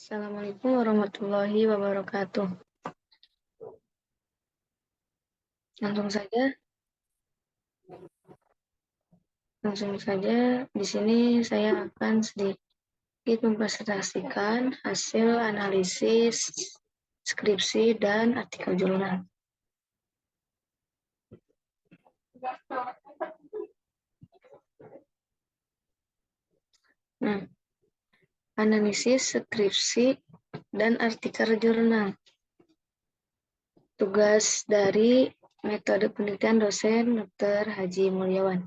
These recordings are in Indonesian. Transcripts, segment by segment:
Assalamualaikum warahmatullahi wabarakatuh. Langsung saja di sini saya akan sedikit mempresentasikan hasil analisis skripsi dan artikel jurnal. Nah, analisis skripsi dan artikel jurnal. Tugas dari metode penelitian dosen Dr. Haji Mulyawan.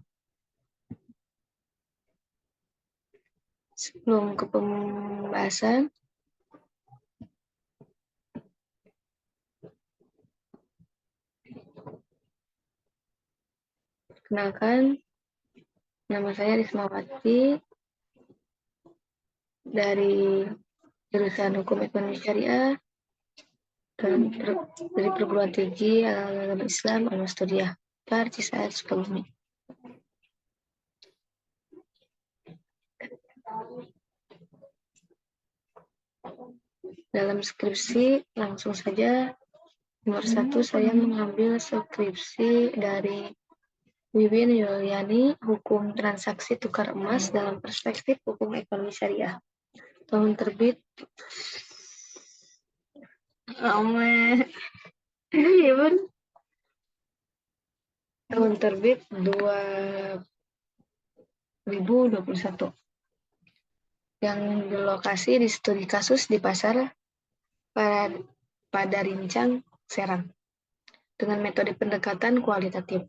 Sebelum ke pembahasan, kenalkan, nama saya Rismawati dari jurusan Hukum Ekonomi Syariah dari perguruan tinggi agama Islam Al-Mustudiyah, Cisaat, Sukabumi. Dalam skripsi, langsung saja nomor 1 saya mengambil skripsi dari Wiwin Yuliani, Hukum Transaksi Tukar Emas dalam Perspektif Hukum Ekonomi Syariah. Tahun terbit tahun terbit 2021 yang berlokasi di studi kasus di pasar pada Rincang, Serang dengan metode pendekatan kualitatif.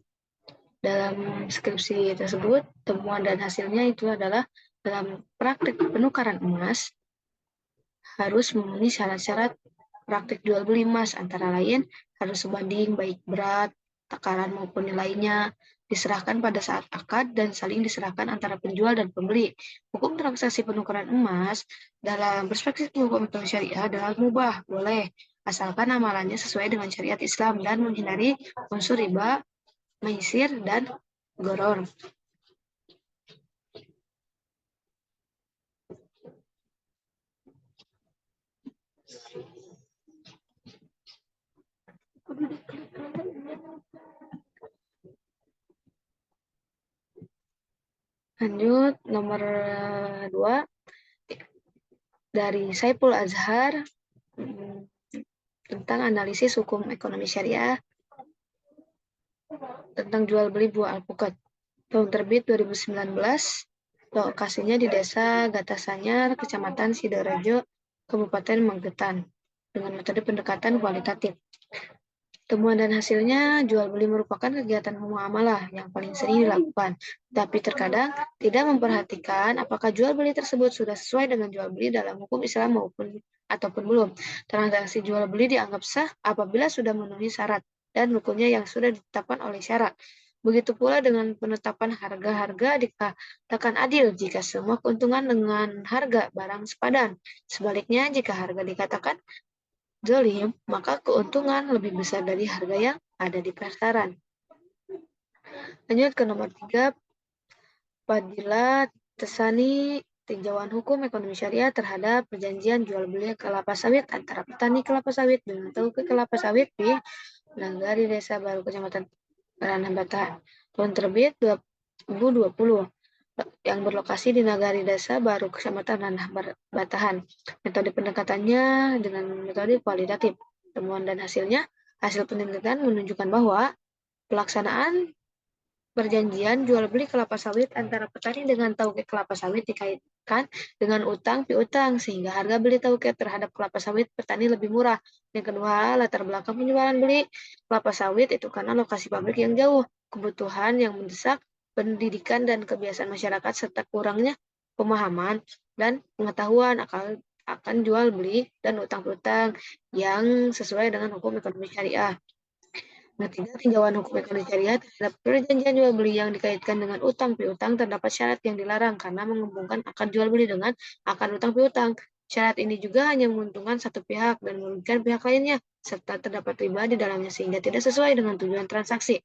Dalam skripsi tersebut, temuan dan hasilnya itu adalah dalam praktik penukaran emas harus memenuhi syarat-syarat praktik jual beli emas, antara lain harus sebanding baik berat, takaran maupun nilainya, diserahkan pada saat akad dan saling diserahkan antara penjual dan pembeli. Hukum transaksi penukaran emas dalam perspektif hukum ekonomi syariah adalah mubah, boleh, asalkan amalannya sesuai dengan syariat Islam dan menghindari unsur riba, maisir, dan goror. Lanjut, nomor 2 dari Saiful Azhar tentang analisis hukum ekonomi syariah tentang jual beli buah alpukat. Tahun terbit 2019, lokasinya di Desa Gatasanyar, Kecamatan Sidoarjo, Kabupaten Magetan, dengan metode pendekatan kualitatif. Temuan dan hasilnya, jual beli merupakan kegiatan muamalah yang paling sering dilakukan, tapi terkadang tidak memperhatikan apakah jual beli tersebut sudah sesuai dengan jual beli dalam hukum Islam ataupun belum. Transaksi jual beli dianggap sah apabila sudah memenuhi syarat dan rukunnya yang sudah ditetapkan oleh syarat. Begitu pula dengan penetapan harga-harga dikatakan adil jika semua keuntungan dengan harga barang sepadan. Sebaliknya, jika harga dikatakan zalim, maka keuntungan lebih besar dari harga yang ada di pasaran. Lanjut ke nomor 3, Fadila Tesani, tinjauan hukum ekonomi syariah terhadap perjanjian jual beli kelapa sawit antara petani kelapa sawit dengan tauke kelapa sawit di Nagari Desa Baru, Kecamatan Ranah Batahan. Tahun terbit 2020 yang berlokasi di Nagari Desa Baru, Kecamatan Ranah Batahan. Metode pendekatannya dengan metode kualitatif. Temuan dan hasilnya, hasil penelitian menunjukkan bahwa pelaksanaan perjanjian jual beli kelapa sawit antara petani dengan tauke kelapa sawit dikaitkan dengan utang piutang, sehingga harga beli tauke terhadap kelapa sawit petani lebih murah. Yang kedua, latar belakang penjualan beli kelapa sawit itu karena lokasi pabrik yang jauh, kebutuhan yang mendesak, pendidikan dan kebiasaan masyarakat, serta kurangnya pemahaman dan pengetahuan akan jual beli dan utang piutang yang sesuai dengan hukum ekonomi syariah. Ketiga, tinjauan hukum ekonomi syariah terhadap perjanjian jual beli yang dikaitkan dengan utang piutang terdapat syarat yang dilarang karena menghubungkan akad jual beli dengan akad utang piutang. Syarat ini juga hanya menguntungkan satu pihak dan merugikan pihak lainnya, serta terdapat riba di dalamnya sehingga tidak sesuai dengan tujuan transaksi.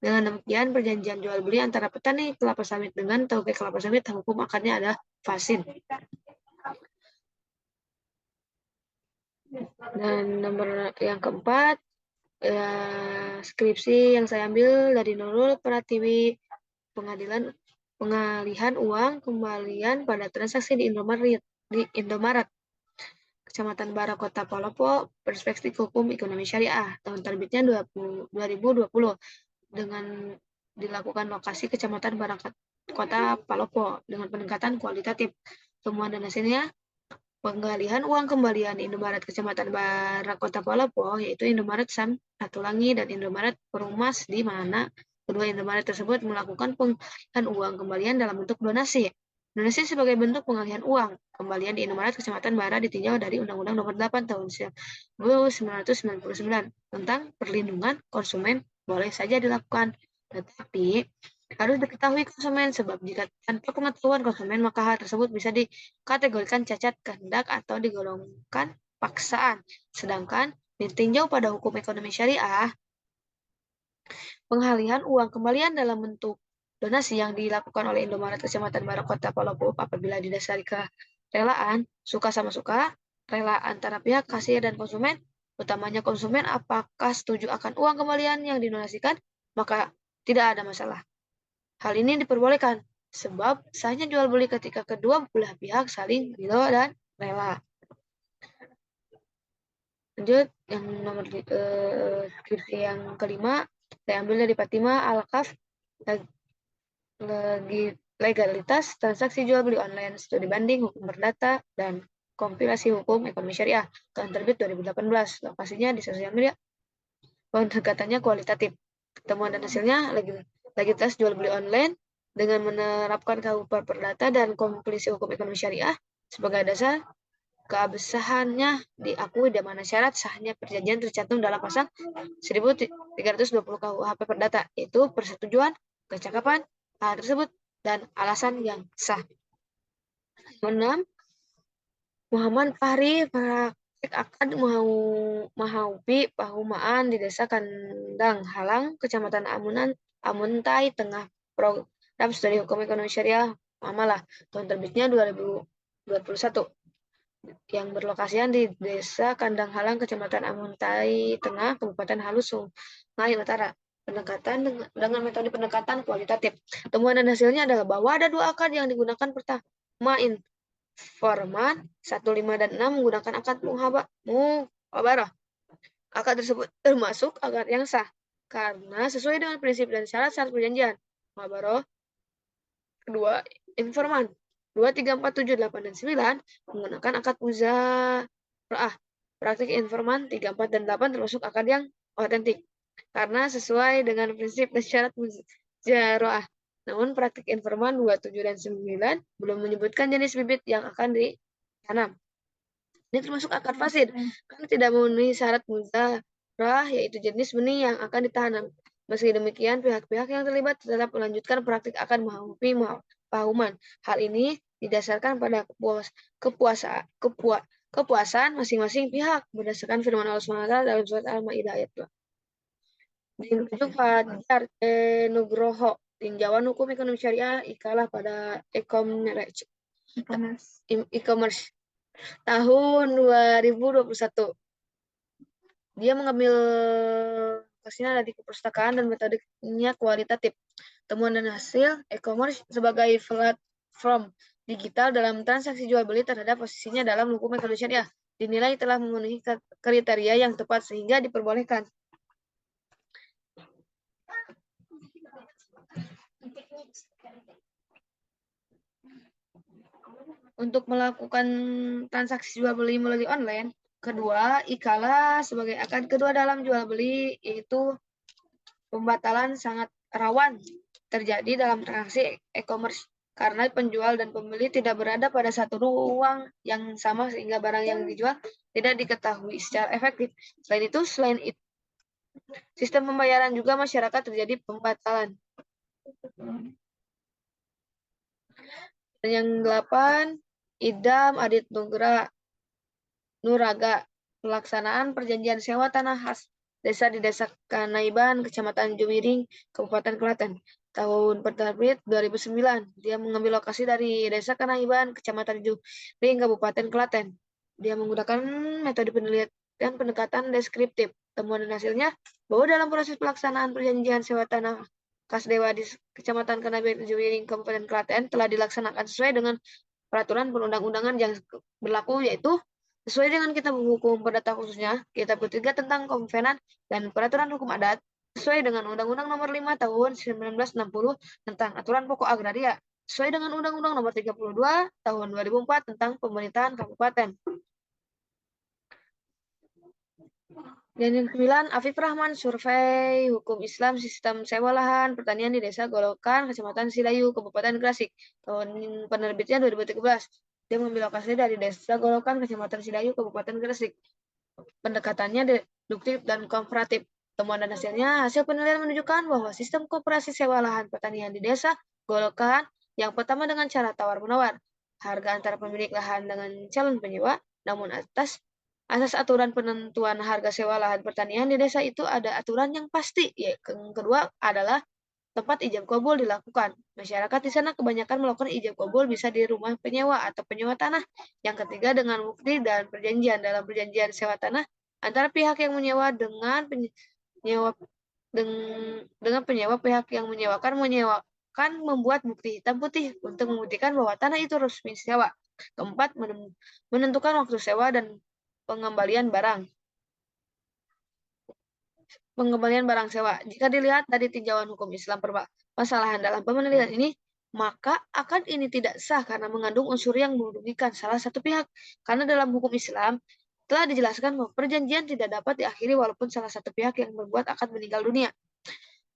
Dengan demikian, perjanjian jual beli antara petani kelapa sawit dengan tauke kelapa sawit hukum akadnya adalah fasid. Dan nomor yang keempat, skripsi yang saya ambil dari Nurul Pratiwi, pengalihan uang kembalian pada transaksi di Indomaret, Kecamatan Bara, Kota Palopo, Perspektif Hukum Ekonomi Syariah, tahun terbitnya 2020, dengan dilakukan lokasi Kecamatan Bara, Kota Palopo, dengan peningkatan kualitatif. Temuan dan hasilnya, penggalian uang kembalian Indomaret Kecamatan Bara, Kota Palopo, yaitu Indomaret Sam Atulangi dan Indomaret Perumas, di mana kedua Indomaret tersebut melakukan penggalian uang kembalian dalam bentuk donasi. Donasi sebagai bentuk pengalihan uang kembalian di Indomaret Kecamatan Bara ditinjau dari Undang-Undang Nomor 8 Tahun 1999 tentang perlindungan konsumen boleh saja dilakukan, tetapi harus diketahui konsumen, sebab jika tanpa pengetahuan konsumen maka hal tersebut bisa dikategorikan cacat kehendak atau digolongkan paksaan. Sedangkan ditinjau pada hukum ekonomi syariah, pengalihan uang kembalian dalam bentuk donasi yang dilakukan oleh Indomaret Kecamatan Bara, Kota Palopo apabila didasari kerelaan, suka sama suka, rela antara pihak kasir dan konsumen, utamanya konsumen apakah setuju akan uang kembalian yang didonasikan, maka tidak ada masalah. Hal ini diperbolehkan sebab sahnya jual beli ketika kedua belah pihak saling ridho dan rela. Lanjut yang nomor skripsi yang kelima, saya ambil dari Fatima Al-Kaf, legalitas transaksi jual beli online, studi banding hukum perdata dan kompilasi hukum ekonomi syariah, tahun terbit 2018. Lokasinya di sosial media. Pendekatannya kualitatif. Temuan dan hasilnya, legalitas jual beli online dengan menerapkan KUH Perdata dan kompilasi hukum ekonomi syariah sebagai dasar, keabsahannya diakui di mana syarat sahnya perjanjian tercantum dalam pasal 1320 KUHP Perdata, yaitu persetujuan, kecakapan hal tersebut, dan alasan yang sah. 6. Muhammad Fahri praktek akad mahaupi pahumaan di Desa Kandang Halang, Kecamatan Amuntai Tengah, program studi hukum ekonomi syariah Muamalah, tahun terbitnya 2021, yang berlokasian di Desa Kandang Halang, Kecamatan Amuntai Tengah, Kabupaten Halus, Sungai Utara. Pendekatan dengan metode pendekatan kualitatif. Temuan dan hasilnya adalah bahwa ada dua akad yang digunakan. Pertama, informan 1, 5, dan 6 menggunakan akad muhabarah. Akad tersebut termasuk akad yang sah karena sesuai dengan prinsip dan syarat-syarat perjanjian muhabarah. Kedua, informan 2, 3, 4, 7, 8, dan 9 menggunakan akad muzara'ah. Praktik informan 3, 4, dan 8 termasuk akad yang otentik karena sesuai dengan prinsip dan syarat muzara'ah. Namun praktik informan 2, 7, dan 9 belum menyebutkan jenis bibit yang akan ditanam. Ini termasuk akad fasid karena tidak memenuhi syarat muzara'ah, yaitu jenis benih yang akan ditanam. Meski demikian, pihak-pihak yang terlibat tetap melanjutkan praktik akad mahaupi pahuman. Hal ini didasarkan pada kepuasan masing-masing pihak berdasarkan firman Allah SWT dalam surat Al-Maidah ayat 2. Ditunjuk Fajar Nugroho, tinjauan hukum ekonomi syariah ikalah pada e-commerce tahun 2021. Dia mengambil lokasinya ada di perpustakaan dan metodenya kualitatif. Temuan dan hasil, e-commerce sebagai platform digital dalam transaksi jual beli terhadap posisinya dalam hukum ekonomi syariah dinilai telah memenuhi kriteria yang tepat sehingga diperbolehkan. Untuk melakukan transaksi jual beli melalui online, kedua, ikalah sebagai akad kedua dalam jual beli, yaitu pembatalan sangat rawan terjadi dalam transaksi e-commerce karena penjual dan pembeli tidak berada pada satu ruang yang sama sehingga barang yang dijual tidak diketahui secara efektif. Selain itu, sistem pembayaran juga masyarakat terjadi pembatalan. Dan yang 8, Idam Adit Nuraga, pelaksanaan perjanjian sewa tanah khas desa di Desa Kanaiban, Kecamatan Jumiring, Kabupaten Klaten, tahun terbit 2009. Dia mengambil lokasi dari Desa Kanaiban, Kecamatan Jumiring, Kabupaten Klaten. Dia menggunakan metode penelitian pendekatan deskriptif. Temuan dan hasilnya bahwa dalam proses pelaksanaan perjanjian sewa tanah Kasdewa di Kecamatan Kanabet, Juwiring, Kabupaten Klaten telah dilaksanakan sesuai dengan peraturan perundang-undangan yang berlaku, yaitu sesuai dengan Kitab Hukum Perdata khususnya Kitab ketiga tentang Konvenan dan Peraturan Hukum Adat, sesuai dengan Undang-Undang Nomor 5 Tahun 1960 tentang Aturan Pokok Agraria, sesuai dengan Undang-Undang Nomor 32 Tahun 2004 tentang Pemerintahan Kabupaten. Dan yang ke-9, Afif Rahman, Survei Hukum Islam Sistem Sewa Lahan Pertanian di Desa Golokan, Kecamatan Silayu, Kabupaten Gresik. Tahun penerbitnya 2013. Dia mengambil lokasi dari Desa Golokan, Kecamatan Silayu, Kabupaten Gresik. Pendekatannya deduktif dan komparatif. Temuan dan hasilnya, hasil penelitian menunjukkan bahwa sistem koperasi sewa lahan pertanian di Desa Golokan yang pertama dengan cara tawar-menawar, harga antara pemilik lahan dengan calon penyewa, namun atas asas aturan penentuan harga sewa lahan pertanian di desa itu ada aturan yang pasti. Yang kedua adalah tempat ijab kabul dilakukan. Masyarakat di sana kebanyakan melakukan ijab kabul bisa di rumah penyewa atau penyewa tanah. Yang ketiga dengan bukti dan perjanjian. Dalam perjanjian sewa tanah antara pihak yang menyewa dengan penyewa dengan penyewa, pihak yang menyewakan membuat bukti hitam putih untuk membuktikan bahwa tanah itu resmi sewa. Keempat, menentukan waktu sewa dan pengembalian barang. Pengembalian barang sewa. Jika dilihat dari tinjauan hukum Islam permasalahan dalam penelitian ini, maka akad ini tidak sah karena mengandung unsur yang merugikan salah satu pihak. Karena dalam hukum Islam telah dijelaskan bahwa perjanjian tidak dapat diakhiri walaupun salah satu pihak yang membuat akad meninggal dunia.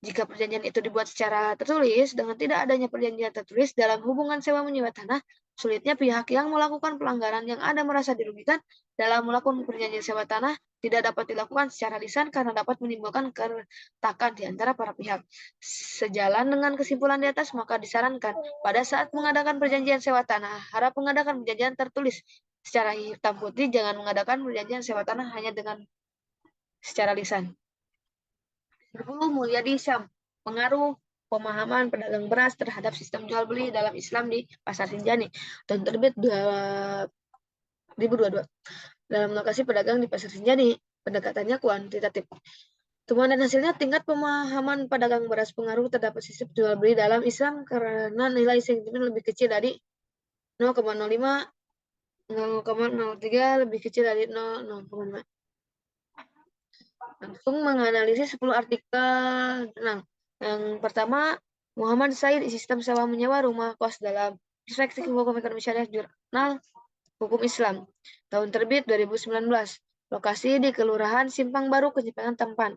Jika perjanjian itu dibuat secara tertulis, dengan tidak adanya perjanjian tertulis dalam hubungan sewa menyewa tanah, sulitnya pihak yang melakukan pelanggaran yang ada merasa dirugikan dalam melakukan perjanjian sewa tanah tidak dapat dilakukan secara lisan karena dapat menimbulkan keretakan di antara para pihak. Sejalan dengan kesimpulan di atas, maka disarankan pada saat mengadakan perjanjian sewa tanah, harap mengadakan perjanjian tertulis secara hitam putih, jangan mengadakan perjanjian sewa tanah hanya dengan secara lisan. 10. Mulyadi Syam, pengaruh pemahaman pedagang beras terhadap sistem jual beli dalam Islam di Pasar Sinjani. Tahun terbit 2022. Dalam lokasi pedagang di Pasar Sinjani, pendekatannya kuantitatif. Temuan dan hasilnya tingkat pemahaman pedagang beras pengaruh terdapat sistem jual beli dalam Islam karena nilai sentimen lebih kecil dari 0,05, 0,03 lebih kecil dari 0,5. Langsung menganalisis 10 artikel. Nah, yang pertama, Muhammad Said, sistem sewa menyewa rumah kos dalam perspektif hukum ekonomi syariah jurnal hukum Islam. Tahun terbit 2019. Lokasi di Kelurahan Simpang Baru, Kecamatan Tampan.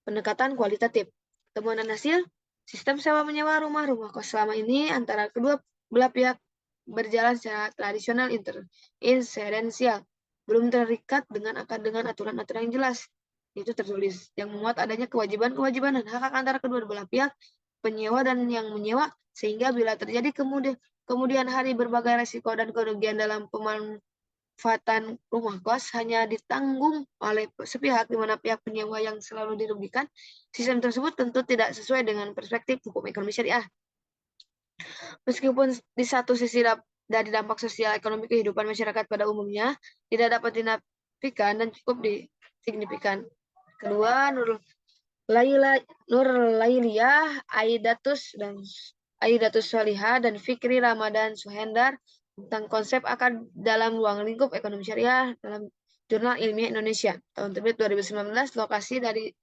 Pendekatan kualitatif. Temuan dan hasil, sistem sewa menyewa rumah kos selama ini antara kedua belah pihak berjalan secara tradisional inserensial, belum terikat dengan aturan-aturan yang jelas. Itu tertulis yang memuat adanya kewajiban-kewajiban dan hak antara kedua belah pihak, penyewa dan yang menyewa, sehingga bila terjadi kemudian hari berbagai resiko dan kerugian dalam pemanfaatan rumah kos hanya ditanggung oleh sepihak, di mana pihak penyewa yang selalu dirugikan. Sistem tersebut tentu tidak sesuai dengan perspektif hukum ekonomi syariah. Meskipun di satu sisi dari dampak sosial ekonomi kehidupan masyarakat pada umumnya tidak dapat dinafikan dan cukup signifikan. Kedua, Nur Lailiyah, Aidatus Salihah dan Fikri Ramadan Suhendar tentang konsep akad dalam ruang lingkup ekonomi syariah dalam Jurnal Ilmiah Indonesia. Tahun terbit 2019, lokasi dari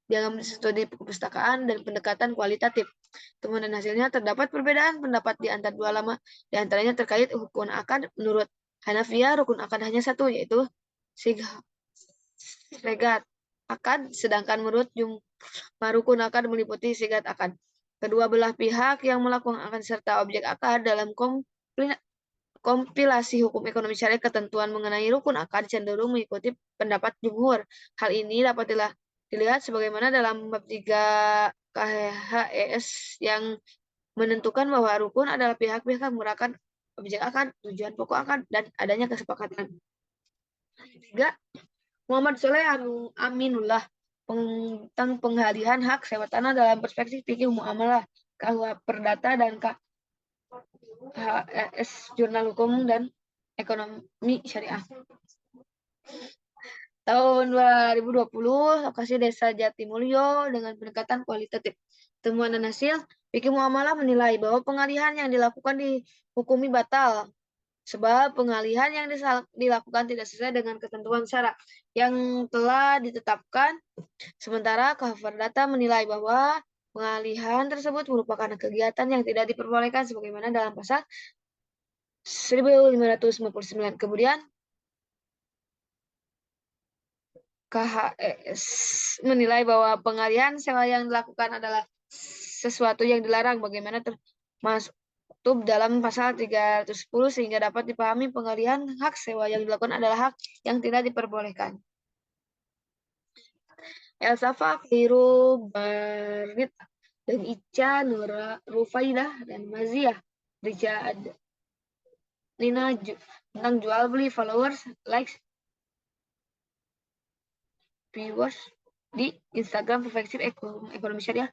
diagram studi perpustakaan dan pendekatan kualitatif. Temuan dan hasilnya terdapat perbedaan pendapat di antara dua ulama, di antaranya terkait rukun akad. Menurut Hanafiyah, rukun akad hanya satu, yaitu sigat akad, sedangkan menurut jumhur rukun akad meliputi sigat akad. Kedua belah pihak yang melakukan akad serta objek akad dalam kompilasi hukum ekonomi syariah ketentuan mengenai rukun akad cenderung mengikuti pendapat jumhur. Hal ini dapat dilihat sebagaimana dalam bab 3 KHES yang menentukan bahwa rukun adalah pihak-pihak yang menggunakan objek akad, tujuan pokok akad, dan adanya kesepakatan. 3. Muhammad Soleh Aminullah tentang pengalihan hak sewa tanah dalam perspektif fikih muamalah, KUH Perdata dan KHES Jurnal Hukum dan Ekonomi Syariah. Tahun 2020, lokasi Desa Jatimulyo dengan pendekatan kualitatif. Temuan dan hasil, Fikih Muamalah menilai bahwa pengalihan yang dilakukan dihukumi batal, sebab pengalihan yang dilakukan tidak sesuai dengan ketentuan syarat yang telah ditetapkan. Sementara Cover Data menilai bahwa pengalihan tersebut merupakan kegiatan yang tidak diperbolehkan sebagaimana dalam pasal 1559. Kemudian KHS menilai bahwa pengalihan sewa yang dilakukan adalah sesuatu yang dilarang bagaimana termasuk dalam pasal 310 sehingga dapat dipahami pengalihan hak sewa yang dilakukan adalah hak yang tidak diperbolehkan. Elsa Fakiru Barita dan Ica Nura Rufaidah dan Mazia Rija Lina tentang jual beli followers, likes, viewers di Instagram Perspektif Ekonomi Syariah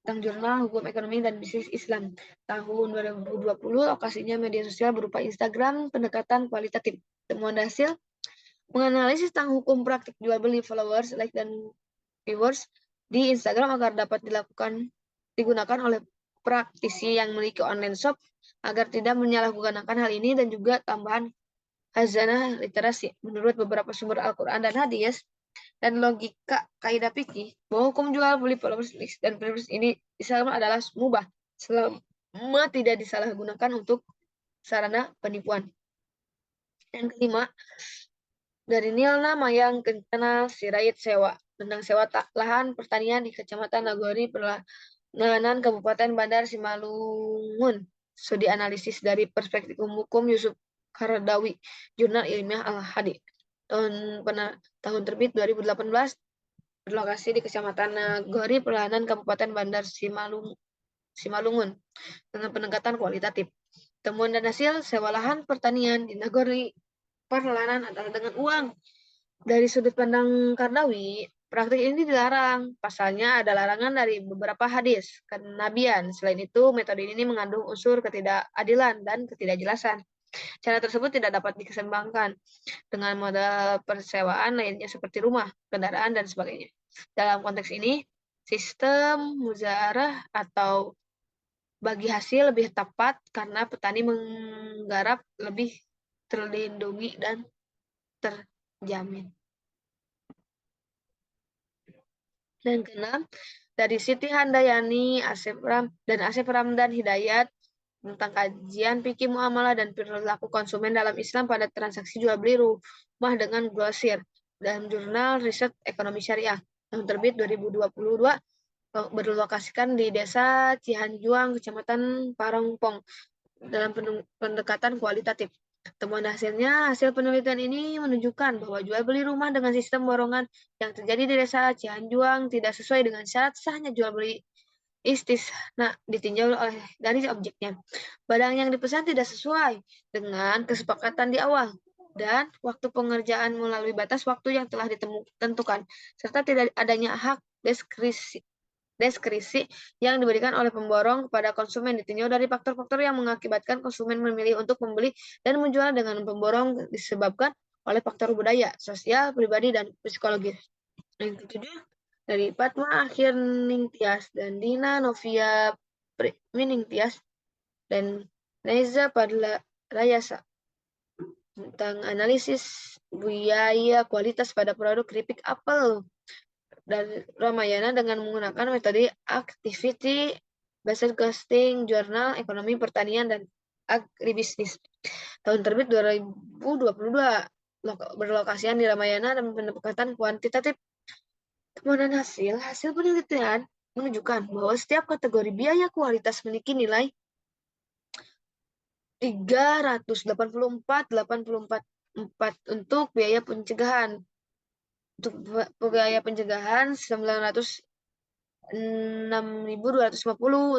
tentang jurnal hukum ekonomi dan bisnis Islam tahun 2020. Lokasinya media sosial berupa Instagram, pendekatan kualitatif. Temuan hasil menganalisis tentang hukum praktik jual beli followers, like dan viewers di Instagram agar dapat digunakan oleh praktisi yang memiliki online shop agar tidak menyalahgunakan hal ini, dan juga tambahan khazanah literasi. Menurut beberapa sumber Al-Quran dan hadis dan logika kaidah fikih bahwa hukum jual beli followers, likes, dan viewers ini Islam adalah mubah selama tidak disalahgunakan untuk sarana penipuan. Yang kelima, dari Nilna Mayang Kencana Sirait Sewa tentang sewa lahan pertanian di Kecamatan Nagori Perlahanan Kabupaten Bandar Simalungun. Studi analisis dari perspektif hukum Yusuf Kardawi, Jurnal Ilmiah Al-Hadi. Tahun terbit 2018, berlokasi di Kecamatan Nagori Perlahanan Kabupaten Bandar Simalungun dengan pendekatan kualitatif. Temuan dan hasil sewa lahan pertanian di Nagori Perlahanan adalah dengan uang. Dari sudut pandang Kardawi, praktik ini dilarang. Pasalnya ada larangan dari beberapa hadis kenabian. Selain itu, metode ini mengandung unsur ketidakadilan dan ketidakjelasan. Cara tersebut tidak dapat dikembangkan dengan modal persewaan lainnya seperti rumah, kendaraan, dan sebagainya. Dalam konteks ini, sistem muzarah atau bagi hasil lebih tepat karena petani menggarap lebih terlindungi dan terjamin. Dan keenam, dari Siti Handayani, Asep Ramdan Hidayat tentang kajian fikih muamalah dan perilaku konsumen dalam Islam pada transaksi jual beli rumah dengan grosir dalam jurnal riset ekonomi syariah yang terbit 2022, berlokasikan di Desa Cihanjuang, Kecamatan Parongpong dalam pendekatan kualitatif. Temuan hasil penelitian ini menunjukkan bahwa jual beli rumah dengan sistem borongan yang terjadi di Desa Cihanjuang tidak sesuai dengan syarat sahnya jual beli istisna ditinjau dari objeknya. Barang yang dipesan tidak sesuai dengan kesepakatan di awal dan waktu pengerjaan melalui batas waktu yang telah ditentukan, serta tidak adanya hak deskripsi yang diberikan oleh pemborong kepada konsumen ditinjau dari faktor-faktor yang mengakibatkan konsumen memilih untuk membeli dan menjual dengan pemborong disebabkan oleh faktor budaya, sosial, pribadi, dan psikologis. Yang ketujuh, dari Fatma Akhir Ningtyas dan Dina Novia Ningtyas dan Neza Padla Rayasa tentang analisis biaya kualitas pada produk keripik apel dan Ramayana dengan menggunakan metode activity based costing, jurnal ekonomi pertanian dan agribisnis. Tahun terbit 2022, berlokasian di Ramayana dan pendekatan kuantitatif. Temuan hasil penelitian menunjukkan bahwa setiap kategori biaya kualitas memiliki nilai 384,84 untuk biaya pencegahan. Untuk biaya pencegahan 906.250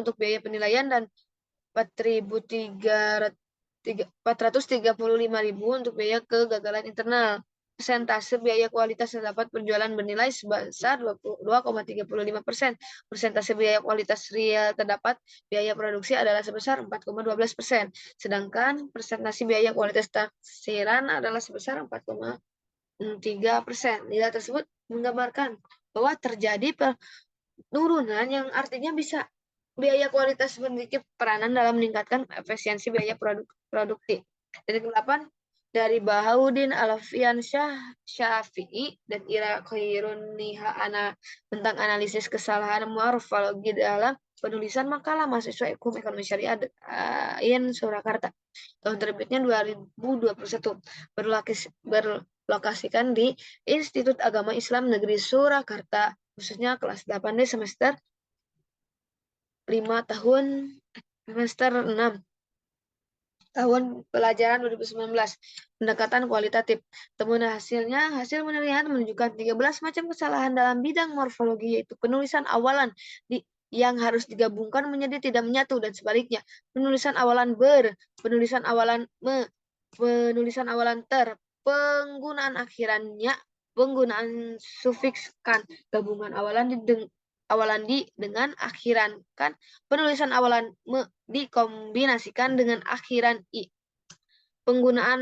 untuk biaya penilaian dan 435.000 untuk biaya kegagalan internal. Persentase biaya kualitas terdapat penjualan bernilai sebesar 22,35%. Persentase biaya kualitas real terdapat biaya produksi adalah sebesar 4,12%. Sedangkan persentase biaya kualitas taksiran adalah sebesar 4,5%. 3%. Nilai tersebut menggambarkan bahwa terjadi penurunan yang artinya bisa biaya kualitas memiliki peranan dalam meningkatkan efisiensi biaya produktif. Dari ke-8, dari Bahaudin Alfian Syafi'i dan Ira Khairun Nihana tentang analisis kesalahan morfologi dalam penulisan makalah mahasiswa hukum ekonomi syariah IN Surakarta. Tahun terbitnya 2021. Berlokasikan di Institut Agama Islam Negeri Surakarta, khususnya kelas 8D semester 5 semester 6 tahun pelajaran 2019. Pendekatan kualitatif. Temuan hasil penelitian menunjukkan 13 macam kesalahan dalam bidang morfologi, yaitu penulisan awalan yang harus digabungkan menjadi tidak menyatu dan sebaliknya. Penulisan awalan ber, penulisan awalan me, penulisan awalan ter, penggunaan akhirannya, penggunaan sufiks kan, gabungan awalan di dengan akhiran kan, penulisan awalan me dikombinasikan dengan akhiran i. Penggunaan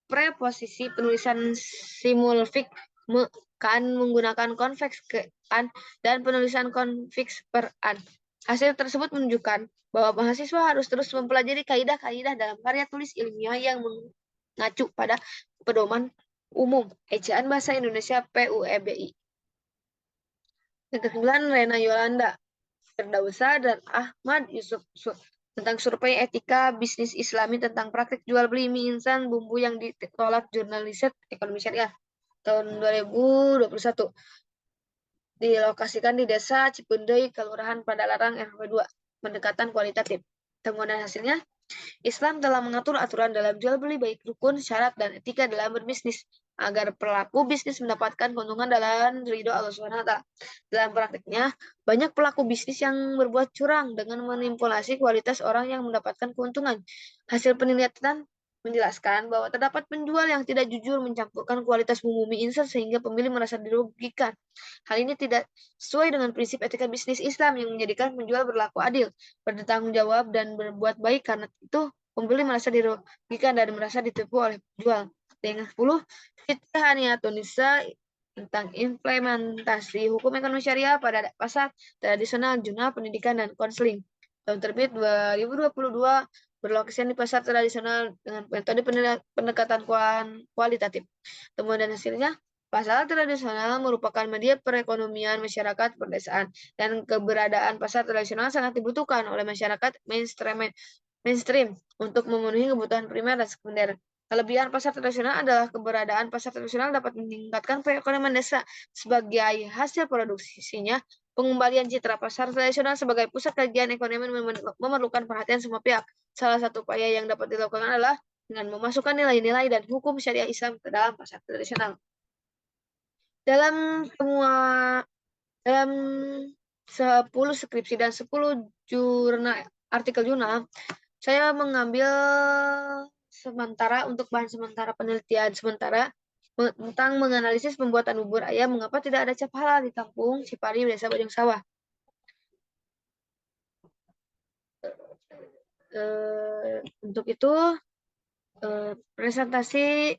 preposisi penulisan simulfik me kan menggunakan konveks ke an dan penulisan konfiks per an. Hasil tersebut menunjukkan bahwa mahasiswa harus terus mempelajari kaidah-kaidah dalam karya tulis ilmiah yang mengacu pada pedoman umum Ejaan Bahasa Indonesia PUEBI. Yang ke-9, Rena Yolanda, Firdausa, dan Ahmad Yusuf tentang survei etika bisnis Islami tentang praktik jual beli mie instan bumbu yang ditolak jurnal riset ekonomi syariah tahun 2021. Dilokasikan di Desa Cipendei, Kelurahan Padalarang, RW 2. Pendekatan kualitatif. Temuan dan hasilnya, Islam telah mengatur aturan dalam jual beli baik rukun, syarat, dan etika dalam berbisnis agar pelaku bisnis mendapatkan keuntungan dalam ridho Allah SWT. Dalam praktiknya, banyak pelaku bisnis yang berbuat curang dengan manipulasi kualitas orang yang mendapatkan keuntungan. Hasil penelitian menjelaskan bahwa terdapat penjual yang tidak jujur mencampurkan kualitas bumbu mie instan sehingga pembeli merasa dirugikan. Hal ini tidak sesuai dengan prinsip etika bisnis Islam yang menjadikan penjual berlaku adil, bertanggung jawab, dan berbuat baik. Karena itu, pembeli merasa dirugikan dan merasa ditipu oleh penjual. Yang 10, Fiqh Haniatun Nisa tentang implementasi hukum ekonomi syariah pada pasar tradisional, jurnal pendidikan dan konseling. Tahun terbit 2022, berlokasi di pasar tradisional dengan metode pendekatan kualitatif. Temuan dan hasilnya, pasar tradisional merupakan media perekonomian masyarakat perdesaan, dan keberadaan pasar tradisional sangat dibutuhkan oleh masyarakat mainstream untuk memenuhi kebutuhan primer dan sekunder. Kelebihan pasar tradisional adalah keberadaan pasar tradisional dapat meningkatkan perekonomian desa sebagai hasil produksinya. Pengembalian citra pasar tradisional sebagai pusat kajian ekonomi memerlukan perhatian semua pihak. Salah satu upaya yang dapat dilakukan adalah dengan memasukkan nilai-nilai dan hukum syariah Islam ke dalam pasar tradisional. Dalam semua dalam 10 skripsi dan 10 artikel jurnal, saya mengambil sementara untuk bahan sementara penelitian sementara tentang menganalisis pembuatan bubur ayam, mengapa tidak ada cap halal di kampung Cipari, Desa Bojong Sawah. Untuk itu, presentasi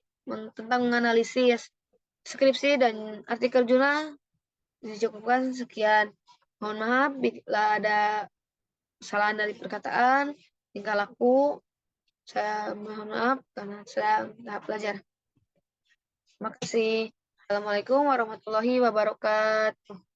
tentang menganalisis skripsi dan artikel jurnal dicukupkan sekian. Mohon maaf bila ada kesalahan dari perkataan, tingkah laku. Saya mohon maaf karena saya tahap belajar. Terima kasih. Assalamualaikum warahmatullahi wabarakatuh.